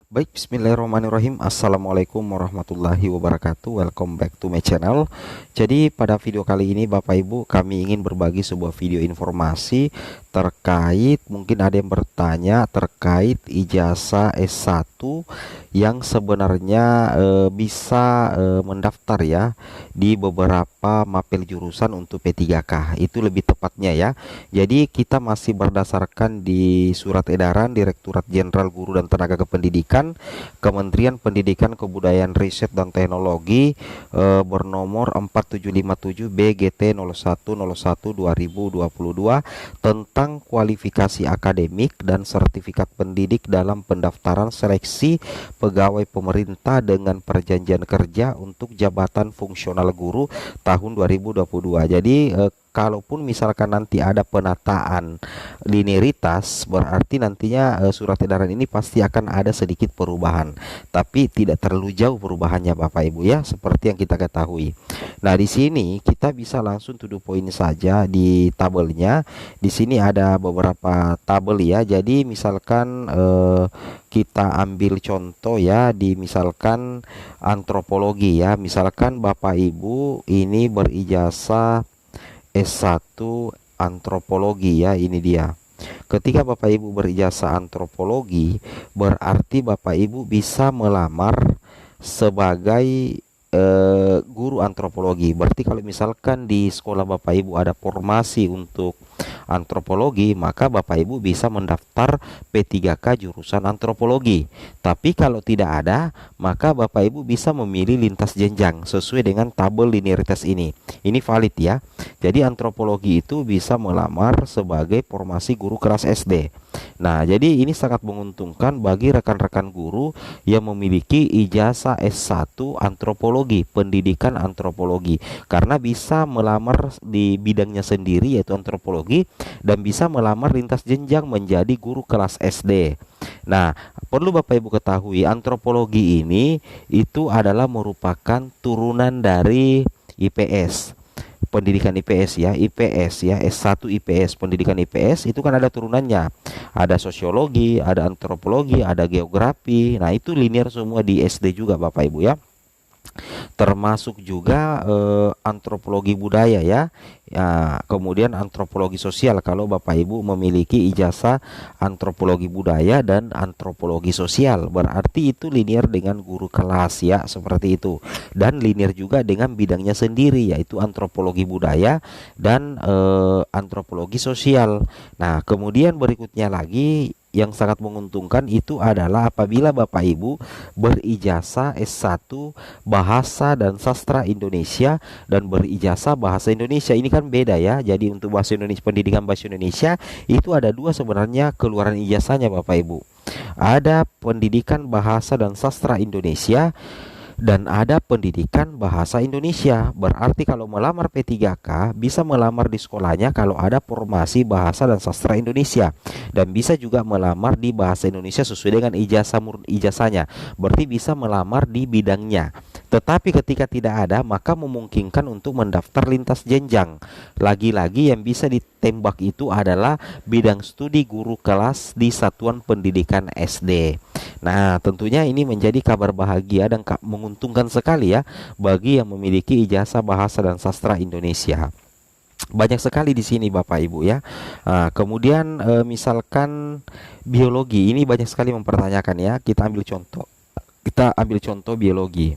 Baik, bismillahirrahmanirrahim. Assalamualaikum warahmatullahi wabarakatuh. Welcome back to my channel. Jadi pada video kali ini Bapak Ibu, kami ingin berbagi sebuah video informasi terkait, mungkin ada yang bertanya terkait ijazah S1 yang sebenarnya bisa mendaftar ya di beberapa mapel jurusan untuk P3K. Itu lebih tepatnya ya. Jadi kita masih berdasarkan di surat edaran Direktorat Jenderal Guru dan Tenaga Kependidikan Kementerian Pendidikan, Kebudayaan, Riset dan Teknologi bernomor 4757 BGT 0101/2022 tentang kualifikasi akademik dan sertifikat pendidik dalam pendaftaran seleksi pegawai pemerintah dengan perjanjian kerja untuk jabatan fungsional guru tahun 2022. Jadi kalaupun misalkan nanti ada penataan linearitas, berarti nantinya surat edaran ini pasti akan ada sedikit perubahan, tapi tidak terlalu jauh perubahannya Bapak Ibu ya, seperti yang kita ketahui. Nah, di sini kita bisa langsung to the point saja di tabelnya. Di sini ada beberapa tabel ya. Jadi misalkan kita ambil contoh ya, di misalkan antropologi ya. Misalkan Bapak Ibu ini berijazah S1 antropologi ya, ini dia. Ketika Bapak Ibu berijazah antropologi, berarti Bapak Ibu bisa melamar sebagai guru antropologi. Berarti kalau misalkan di sekolah Bapak Ibu ada formasi untuk antropologi, maka Bapak Ibu bisa mendaftar P3K jurusan antropologi. Tapi kalau tidak ada, maka Bapak Ibu bisa memilih lintas jenjang sesuai dengan tabel linearitas ini. Ini valid ya. Jadi antropologi itu bisa melamar sebagai formasi guru kelas SD. Nah, jadi ini sangat menguntungkan bagi rekan-rekan guru yang memiliki ijazah S1 antropologi, pendidikan antropologi, karena bisa melamar di bidangnya sendiri yaitu antropologi dan bisa melamar lintas jenjang menjadi guru kelas SD. Nah, perlu Bapak Ibu ketahui, antropologi ini itu adalah merupakan turunan dari IPS. Pendidikan IPS ya, S1 IPS, pendidikan IPS itu kan ada turunannya. Ada sosiologi, ada antropologi, ada geografi. Nah, itu linear semua di SD juga Bapak Ibu ya. Termasuk juga antropologi budaya ya. Ya, kemudian antropologi sosial kalau Bapak Ibu memiliki ijazah antropologi budaya dan antropologi sosial, berarti itu linear dengan guru kelas ya, seperti itu. Dan linear juga dengan bidangnya sendiri yaitu antropologi budaya dan antropologi sosial. Nah, kemudian berikutnya lagi yang sangat menguntungkan itu adalah apabila Bapak Ibu berijazah S1 Bahasa dan Sastra Indonesia dan berijazah Bahasa Indonesia. Ini kan beda ya. Jadi untuk Bahasa Indonesia, pendidikan Bahasa Indonesia itu ada dua sebenarnya keluaran ijazahnya Bapak Ibu. Ada pendidikan Bahasa dan Sastra Indonesia dan ada pendidikan bahasa Indonesia. Berarti kalau melamar P3K bisa melamar di sekolahnya kalau ada formasi bahasa dan sastra Indonesia, dan bisa juga melamar di bahasa Indonesia sesuai dengan ijazahnya. Berarti bisa melamar di bidangnya. Tetapi ketika tidak ada, maka memungkinkan untuk mendaftar lintas jenjang. Lagi-lagi yang bisa ditembak itu adalah bidang studi guru kelas di satuan pendidikan SD. Nah, tentunya ini menjadi kabar bahagia dan menguntungkan sekali ya bagi yang memiliki ijazah bahasa dan sastra Indonesia. Banyak sekali di sini Bapak Ibu ya. Nah, kemudian misalkan biologi, ini banyak sekali mempertanyakan ya. Kita ambil contoh biologi.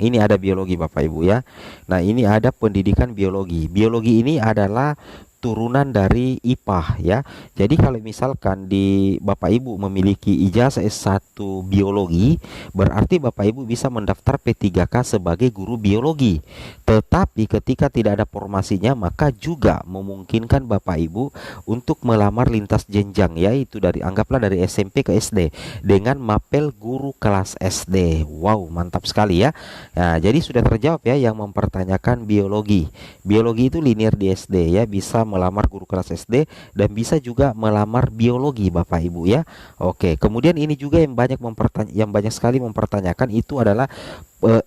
Ini ada biologi Bapak Ibu ya. Nah, ini ada pendidikan biologi. Biologi ini adalah turunan dari IPA ya. Jadi kalau misalkan di Bapak Ibu memiliki ijazah S1 biologi, berarti Bapak Ibu bisa mendaftar P3K sebagai guru biologi. Tetapi ketika tidak ada formasinya, maka juga memungkinkan Bapak Ibu untuk melamar lintas jenjang, yaitu anggaplah dari SMP ke SD dengan mapel guru kelas SD. Wow, mantap sekali ya. Nah, jadi sudah terjawab ya yang mempertanyakan biologi. Biologi itu linear di SD ya, bisa melamar guru kelas SD dan bisa juga melamar biologi Bapak Ibu ya. Oke, kemudian ini juga yang banyak sekali mempertanyakan itu adalah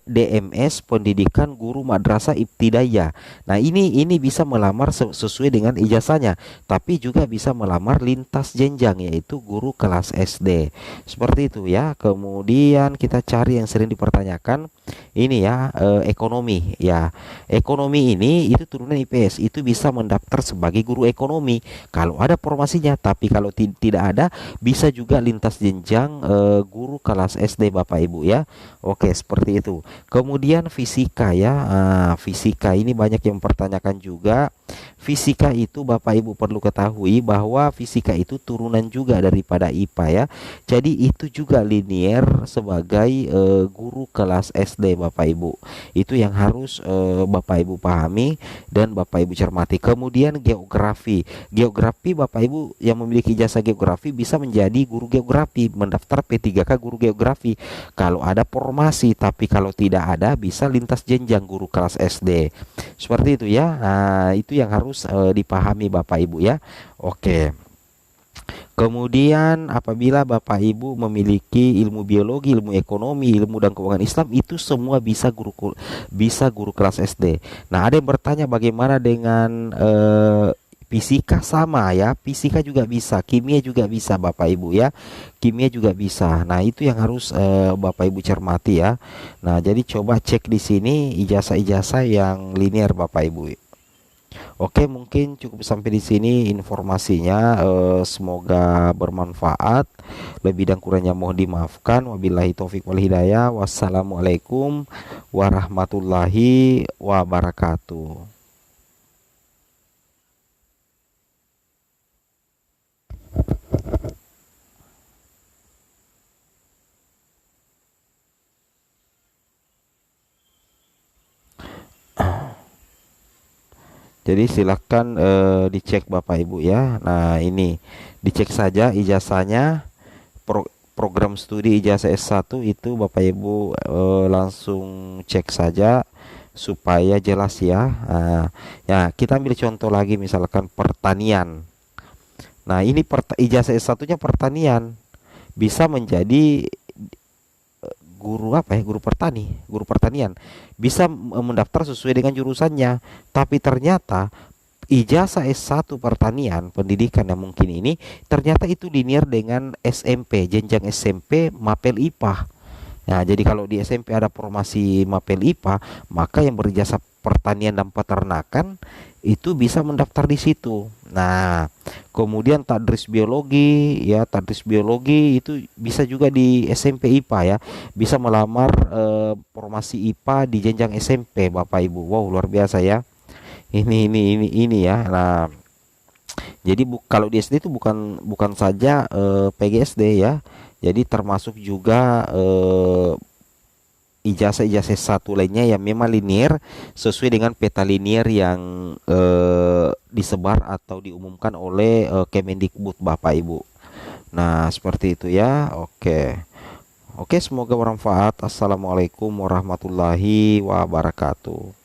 DMS Pendidikan Guru Madrasah Ibtidaiyah. Nah, ini bisa melamar sesuai dengan ijazahnya, tapi juga bisa melamar lintas jenjang yaitu guru kelas SD. Seperti itu ya. Kemudian kita cari yang sering dipertanyakan ini ya, ekonomi ya. Ekonomi ini itu turunan IPS, itu bisa mendaftar sebagai guru ekonomi kalau ada formasinya, tapi kalau tidak ada bisa juga lintas jenjang guru kelas SD Bapak Ibu ya. Oke, seperti itu. Kemudian fisika ya. Fisika ini banyak yang mempertanyakan juga. Fisika itu Bapak Ibu perlu ketahui bahwa fisika itu turunan juga daripada IPA ya. Jadi itu juga linear sebagai guru kelas SD Bapak Ibu. Itu yang harus Bapak Ibu pahami dan Bapak Ibu cermati. Kemudian geografi. Geografi Bapak Ibu yang memiliki ijazah geografi bisa menjadi guru geografi, mendaftar P3K guru geografi kalau ada formasi, tapi kalau tidak ada bisa lintas jenjang guru kelas SD. Seperti itu ya. Nah, itu yang harus dipahami Bapak Ibu ya. Oke. Kemudian apabila Bapak Ibu memiliki ilmu biologi, ilmu ekonomi, ilmu dan keuangan Islam, itu semua bisa guru kelas SD. Nah, ada yang bertanya bagaimana dengan fisika? Sama ya, fisika juga bisa, kimia juga bisa Bapak Ibu ya. Kimia juga bisa. Nah, itu yang harus Bapak Ibu cermati ya. Nah, jadi coba cek di sini ijazah-ijazah yang linear Bapak Ibu. Oke, mungkin cukup sampai di sini informasinya. Semoga bermanfaat. Lebih dan kurangnya mohon dimaafkan. Wabillahi taufik wal hidayah. Wassalamualaikum warahmatullahi wabarakatuh. Jadi silakan dicek Bapak Ibu ya. Nah, ini dicek saja ijazahnya. Program studi ijazah S1 itu Bapak Ibu langsung cek saja supaya jelas ya. Nah, ya kita ambil contoh lagi misalkan pertanian. Nah, ini ijazah S1-nya pertanian bisa menjadi guru apa ya, guru pertanian bisa mendaftar sesuai dengan jurusannya, tapi ternyata ijazah S1 pertanian pendidikan yang mungkin ini ternyata itu linear dengan SMP, jenjang SMP mapel IPA. Nah, jadi kalau di SMP ada formasi mapel IPA, maka yang berijazah pertanian dan peternakan itu bisa mendaftar di situ. Nah, kemudian tadris biologi ya, tadris biologi itu bisa juga di SMP IPA ya, bisa melamar formasi IPA di jenjang SMP Bapak Ibu. Wow, luar biasa ya. Ini ya. Nah, jadi kalau di SD itu bukan bukan saja PGSD ya. Jadi termasuk juga ijazah-ijazah satu lainnya yang memang linear sesuai dengan peta linear yang disebar atau diumumkan oleh Kemendikbud Bapak Ibu. Nah, seperti itu ya. Oke. Oke, semoga bermanfaat. Assalamualaikum warahmatullahi wabarakatuh.